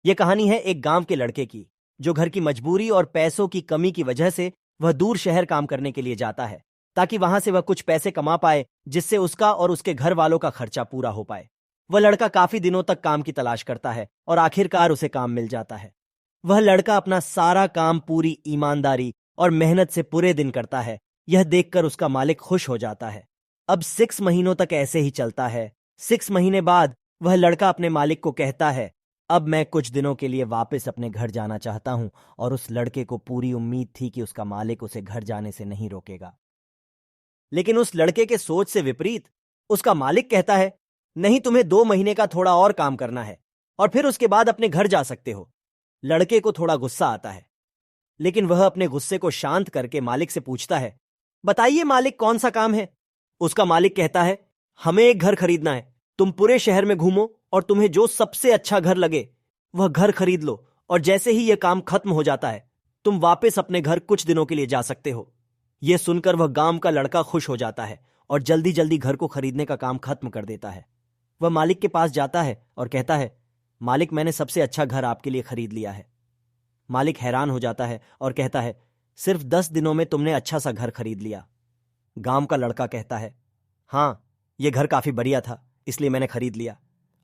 यह कहानी है एक गांव के लड़के की, जो घर की मजबूरी और पैसों की कमी की वजह से वह दूर शहर काम करने के लिए जाता है, ताकि वहां से वह कुछ पैसे कमा पाए, जिससे उसका और उसके घर वालों का खर्चा पूरा हो पाए। वह लड़का काफी दिनों तक काम की तलाश करता है और आखिरकार उसे काम मिल जाता है। वह लड़का अपना सारा काम पूरी ईमानदारी और मेहनत से पूरे दिन करता है। यह देखकर उसका मालिक खुश हो जाता है। अब 6 महीनों तक ऐसे ही चलता है। 6 महीने बाद वह लड़का अपने मालिक को कहता है, अब मैं कुछ दिनों के लिए वापस अपने घर जाना चाहता हूं। और उस लड़के को पूरी उम्मीद थी कि उसका मालिक उसे घर जाने से नहीं रोकेगा। लेकिन उस लड़के के सोच से विपरीत उसका मालिक कहता है, नहीं, तुम्हें 2 महीने का थोड़ा और काम करना है और फिर उसके बाद अपने घर जा सकते हो। लड़के को थोड़ा गुस्सा आता है, लेकिन वह अपने गुस्से को शांत करके मालिक से पूछता है, बताइए मालिक, कौन सा काम है? उसका मालिक कहता है, हमें एक घर खरीदना है। तुम पूरे शहर में घूमो और तुम्हें जो सबसे अच्छा घर लगे वह घर खरीद लो, और जैसे ही यह काम खत्म हो जाता है तुम वापस अपने घर कुछ दिनों के लिए जा सकते हो। यह सुनकर वह गांव का लड़का खुश हो जाता है और जल्दी जल्दी घर को खरीदने का काम खत्म कर देता है। वह मालिक के पास जाता है और कहता है, मालिक, मैंने सबसे अच्छा घर आपके लिए खरीद लिया है। मालिक हैरान हो जाता है और कहता है, सिर्फ 10 दिनों में तुमने अच्छा सा घर खरीद लिया? गांव का लड़का कहता है, हाँ, यह घर काफी बढ़िया था, इसलिए मैंने खरीद लिया।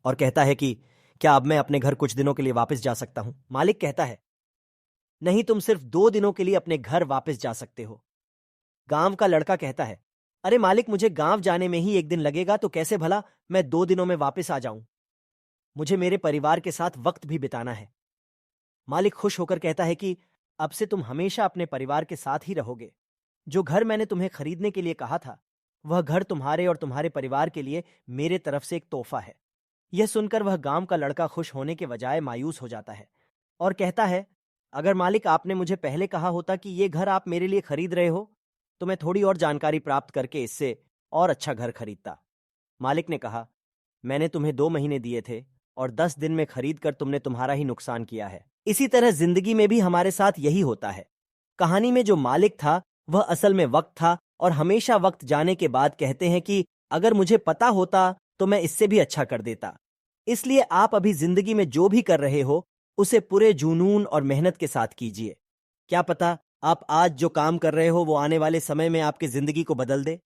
और कहता है कि क्या अब मैं अपने घर कुछ दिनों के लिए वापस जा सकता हूं? मालिक कहता है, नहीं, तुम सिर्फ 2 दिनों के लिए अपने घर वापस जा सकते हो। गांव का लड़का कहता है, अरे मालिक, मुझे गांव जाने में ही 1 दिन लगेगा, तो कैसे भला मैं 2 दिनों में वापस आ जाऊं? मुझे मेरे परिवार के साथ वक्त भी बिताना है। मालिक खुश होकर कहता है कि अब से तुम हमेशा अपने परिवार के साथ ही रहोगे। जो घर मैंने तुम्हें खरीदने के लिए कहा था, वह घर तुम्हारे और तुम्हारे परिवार के लिए मेरे तरफ से एक तोहफा है। यह सुनकर वह गांव का लड़का खुश होने के बजाय मायूस हो जाता है और कहता है, अगर मालिक आपने मुझे पहले कहा होता कि यह घर आप मेरे लिए खरीद रहे हो, तो मैं थोड़ी और जानकारी प्राप्त करके इससे और अच्छा घर खरीदता। मालिक ने कहा, मैंने तुम्हें 2 महीने दिए थे और 10 दिन में खरीद कर तुमने तुम्हारा ही नुकसान किया है। इसी तरह जिंदगी में भी हमारे साथ यही होता है। कहानी में जो मालिक था वह असल में वक्त था, और हमेशा वक्त जाने के बाद कहते हैं कि अगर मुझे पता होता तो मैं इससे भी अच्छा कर देता। इसलिए आप अभी जिंदगी में जो भी कर रहे हो उसे पूरे जुनून और मेहनत के साथ कीजिए। क्या पता आप आज जो काम कर रहे हो वो आने वाले समय में आपकी जिंदगी को बदल दे।